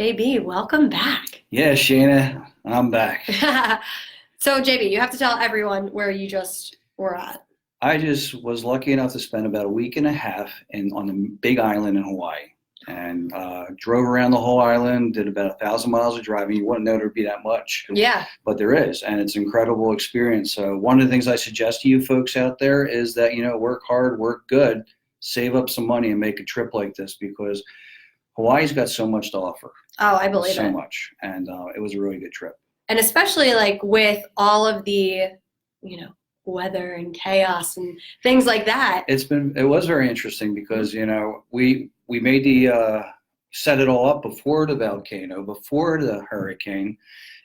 JB, welcome back. Yeah, Shayna, I'm back. So, JB, you have to tell everyone where you just were at. I just was lucky enough to spend about a week and a half on the big island in Hawaii, and drove around the whole island. Did about 1,000 miles of driving. You wouldn't know there'd be that much, Yeah. but there is, and it's an incredible experience. So one of the things I suggest to you folks out there is that work hard, work good, save up some money, and make a trip like this because Hawaii's got so much to offer. Oh, I believe So it. much, and it was a really good trip. And especially like with all of the, weather and chaos and things like that. It was very interesting because we made the set it all up before the volcano, before the hurricane,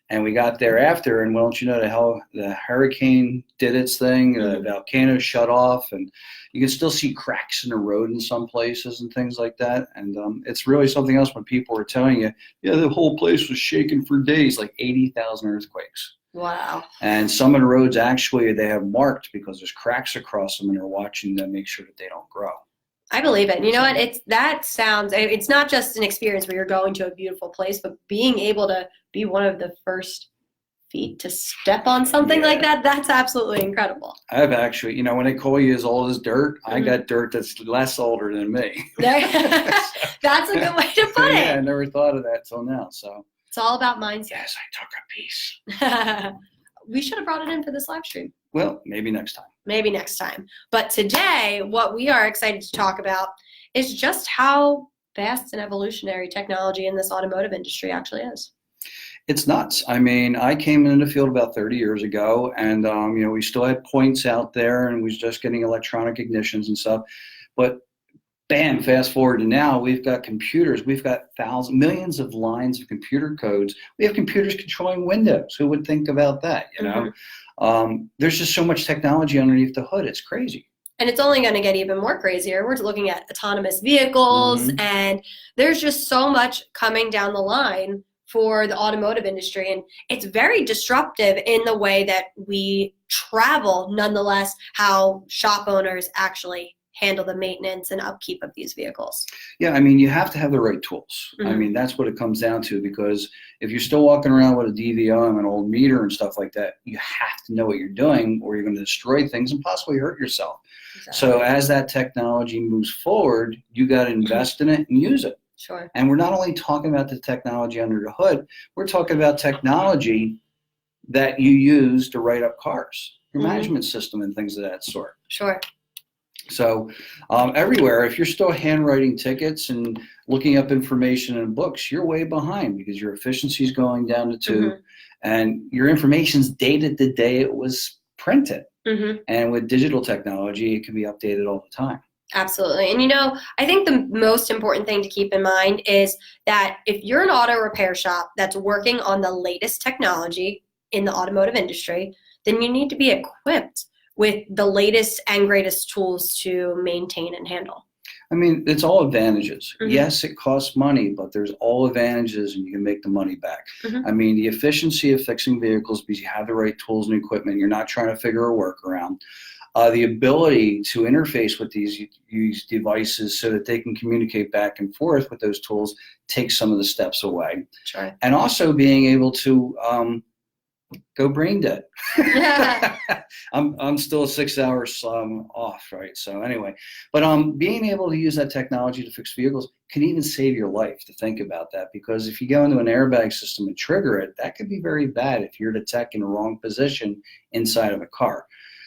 and we got there after. And well, don't you know the hurricane did its thing, the volcano shut off, and you can still see cracks in the road in some places and things like that. And it's really something else when people are telling you, yeah, the whole place was shaking for days, like 80,000 earthquakes. Wow. And some of the roads actually they have marked because there's cracks across them, and they're watching them make sure that they don't grow. I believe it. You know what? It's not just an experience where you're going to a beautiful place, but being able to be one of the first feet to step on something like that, that's absolutely incredible. I've actually, when they call you as old as dirt, I got dirt that's less older than me. That's a good way to put it. Yeah, I never thought of that till now. So it's all about mindset. yes, I took a piece. We should have brought it in for this live stream. Well, maybe next time. Maybe next time. But today, what we are excited to talk about is just how fast and evolutionary technology in this automotive industry actually is. It's nuts. I mean, I came into the field about 30 years ago, and we still had points out there, and we was just getting electronic ignitions and stuff. But bam, fast forward to now, we've got computers. We've got millions of lines of computer codes. We have computers controlling windows. Who would think about that? There's just so much technology underneath the hood. It's crazy. And it's only going to get even more crazier. We're looking at autonomous vehicles, and there's just so much coming down the line for the automotive industry. And it's very disruptive in the way that we travel, nonetheless, how shop owners actually handle the maintenance and upkeep of these vehicles. Yeah, I mean, you have to have the right tools. I mean, that's what it comes down to, because if you're still walking around with a DVO and an old meter and stuff like that, you have to know what you're doing, or you're going to destroy things and possibly hurt yourself. Exactly. So as that technology moves forward, you got to invest in it and use it. Sure. And we're not only talking about the technology under the hood, we're talking about technology that you use to write up cars, your management system and things of that sort. Sure. So everywhere, if you're still handwriting tickets and looking up information in books, you're way behind because your efficiency is going down to 2, and your information's dated the day it was printed. And with digital technology, it can be updated all the time. Absolutely. And I think the most important thing to keep in mind is that if you're an auto repair shop that's working on the latest technology in the automotive industry, then you need to be equipped with the latest and greatest tools to maintain and handle. I mean, it's all advantages. Yes, it costs money, but there's all advantages, and you can make the money back. I mean, the efficiency of fixing vehicles because you have the right tools and equipment. You're not trying to figure a workaround. The ability to interface with these devices so that they can communicate back and forth with those tools takes some of the steps away. Sure. And also being able to go brain dead. I'm still 6 hours off, right? So anyway, but being able to use that technology to fix vehicles can even save your life. To think about that, because if you go into an airbag system and trigger it, that could be very bad if you're the tech in the wrong position inside of a car.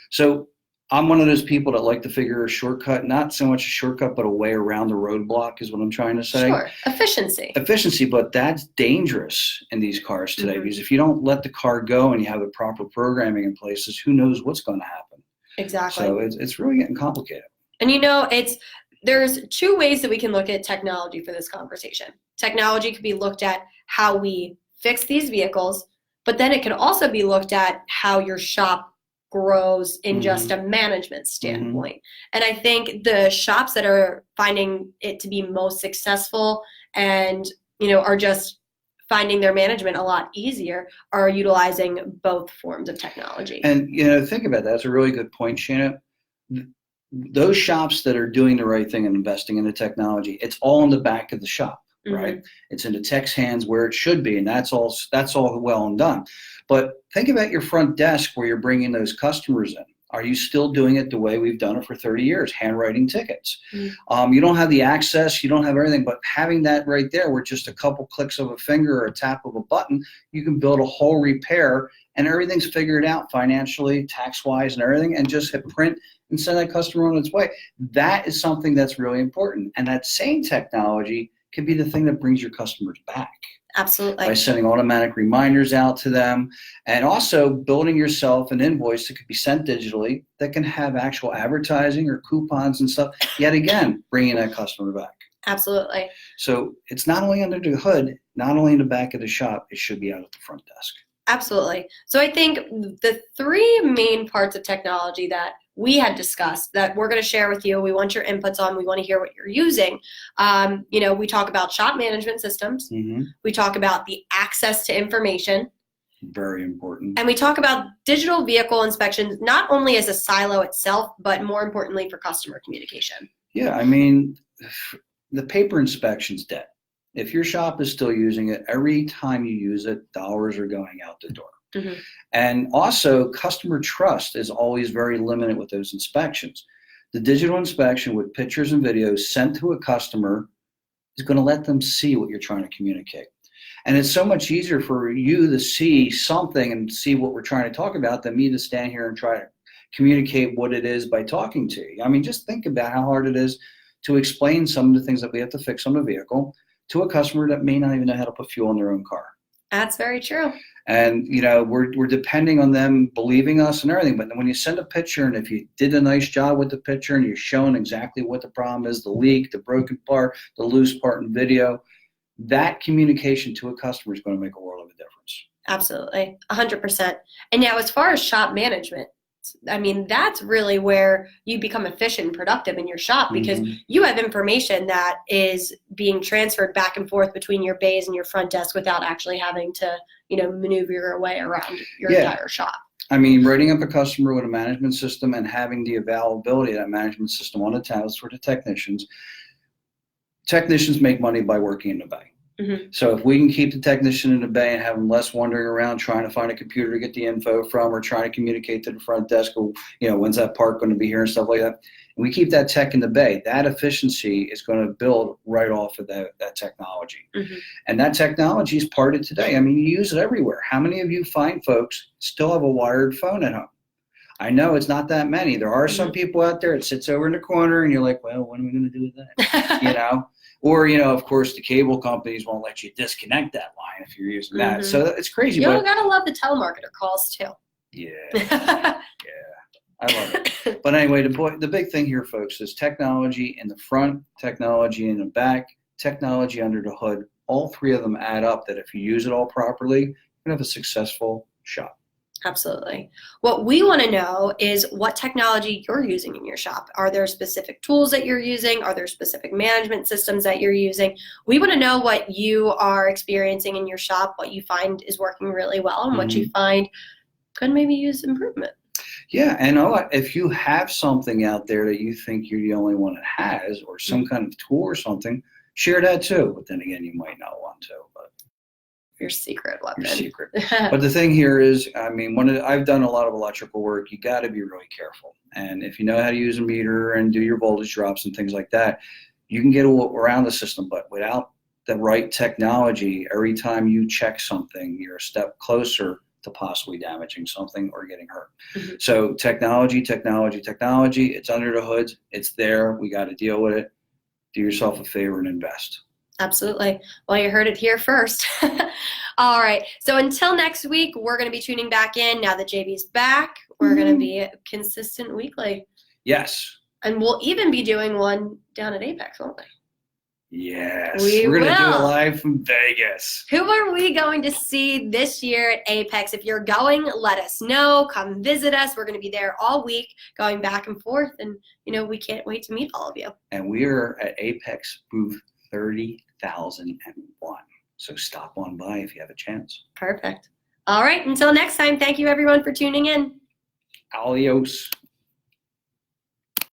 So I'm one of those people that like to figure a shortcut, not so much a shortcut, but a way around the roadblock is what I'm trying to say. Sure, efficiency, but that's dangerous in these cars today because if you don't let the car go and you have the proper programming in places, who knows what's going to happen. Exactly. So it's really getting complicated. And there's 2 ways that we can look at technology for this conversation. Technology could be looked at how we fix these vehicles, but then it can also be looked at how your shop grows in just a management standpoint. And I think the shops that are finding it to be most successful and, are just finding their management a lot easier are utilizing both forms of technology. And, think about that. That's a really good point, Shayna. Those shops that are doing the right thing and investing in the technology, it's all in the back of the shop. right? It's in the tech's hands where it should be, and that's all well and done. But think about your front desk where you're bringing those customers in. Are you still doing it the way we've done it for 30 years, handwriting tickets? You don't have the access, you don't have everything, but having that right there where just a couple clicks of a finger or a tap of a button, you can build a whole repair and everything's figured out financially, tax-wise and everything, and just hit print and send that customer on its way. That is something that's really important. And that same technology can be the thing that brings your customers back. Absolutely. By sending automatic reminders out to them, and also building yourself an invoice that could be sent digitally that can have actual advertising or coupons and stuff. Yet again, bringing that customer back. Absolutely. So it's not only under the hood, not only in the back of the shop, it should be out at the front desk. Absolutely. So I think the three main parts of technology that we had discussed that we're going to share with you, we want your inputs on, we want to hear what you're using. We talk about shop management systems. We talk about the access to information. Very important. And we talk about digital vehicle inspections, not only as a silo itself, but more importantly for customer communication. Yeah, I mean, the paper inspection's dead. If your shop is still using it, every time you use it, dollars are going out the door. And also, customer trust is always very limited with those inspections. The digital inspection with pictures and videos sent to a customer is going to let them see what you're trying to communicate. And it's so much easier for you to see something and see what we're trying to talk about than me to stand here and try to communicate what it is by talking to you. I mean, just think about how hard it is to explain some of the things that we have to fix on the vehicle to a customer that may not even know how to put fuel in their own car. That's very true. And, we're depending on them believing us and everything. But when you send a picture, and if you did a nice job with the picture and you're showing exactly what the problem is, the leak, the broken part, the loose part in video, that communication to a customer is going to make a world of a difference. Absolutely. 100%. And now as far as shop management, I mean, that's really where you become efficient and productive in your shop because you have information that is being transferred back and forth between your bays and your front desk without actually having to, maneuver your way around your entire shop. I mean, writing up a customer with a management system and having the availability of that management system on the tablets for the technicians. Technicians make money by working in the bay. So if we can keep the technician in the bay and have them less wandering around trying to find a computer to get the info from or trying to communicate to the front desk, or, when's that part going to be here and stuff like that. And we keep that tech in the bay, that efficiency is going to build right off of that technology. And that technology is parted today. I mean, you use it everywhere. How many of you fine folks still have a wired phone at home? I know it's not that many. There are some people out there, it sits over in the corner and you're like, well, what are we going to do with that? Or, of course, the cable companies won't let you disconnect that line if you're using that. So it's crazy. You gotta love the telemarketer calls too. Yeah. I love it. But anyway, the big thing here, folks, is technology in the front, technology in the back, technology under the hood. All three of them add up that if you use it all properly, you're going to have a successful shop. Absolutely. What we want to know is what technology you're using in your shop. Are there specific tools that you're using? Are there specific management systems that you're using? We want to know what you are experiencing in your shop, what you find is working really well, and what you find could maybe use improvement. Yeah, and if you have something out there that you think you're the only one that has, or some kind of tool or something, share that too. But then again, you might not want to. But your secret weapon. Your secret. But the thing here is, I mean, I've done a lot of electrical work. You got to be really careful. And if you know how to use a meter and do your voltage drops and things like that, you can get around the system. But without the right technology, every time you check something, you're a step closer to possibly damaging something or getting hurt. So technology, it's under the hood. It's there. We got to deal with it. Do yourself a favor and invest. Absolutely. Well, you heard it here first. All right. So until next week, we're going to be tuning back in. Now that JB's back, we're going to be consistent weekly. Yes. And we'll even be doing one down at Apex, won't we? Yes. We're going to do it live from Vegas. Who are we going to see this year at Apex? If you're going, let us know. Come visit us. We're going to be there all week going back and forth. And, we can't wait to meet all of you. And we are at Apex booth 30,001. So stop on by if you have a chance. Perfect. All right. Until next time, thank you everyone for tuning in. Adios.